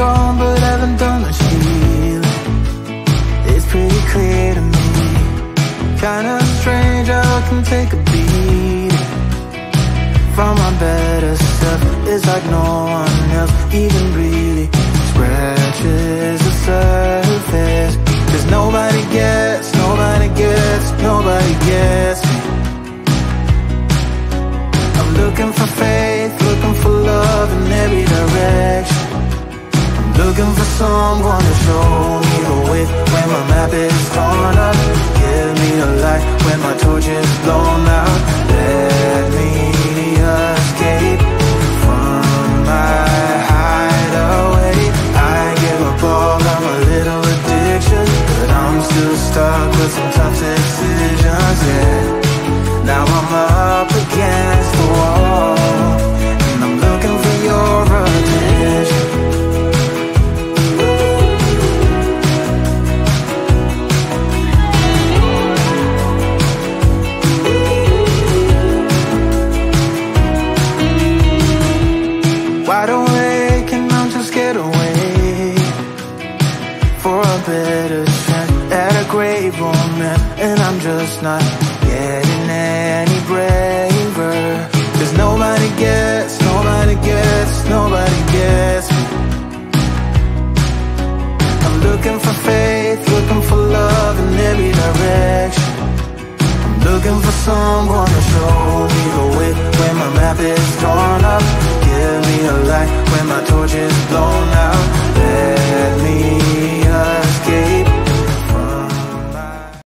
strong but haven't done much healing. It's pretty clear to me, kinda strange how I can take a beat from my better self. It's like no one else even really scratches the surface. Cause nobody gets me. I'm looking for faith, looking for love in every direction. I'm looking for someone to show me the way when my map is torn up. Give me a light when my torch is blown out. Let me escape from my hideaway. I give up all of my little addictions, but I'm still stuck with some tough decisions, yeah. Now I'm up against the wall, and I'm looking for your attention. Wide awake and I'm just scared away for a better chance at a great romance, and I'm just not getting any braver. Cause nobody gets me. I'm looking for faith, looking for love in every direction. I'm looking for someone to show me the way when my map is torn up. Give me a light when my torch is blown out.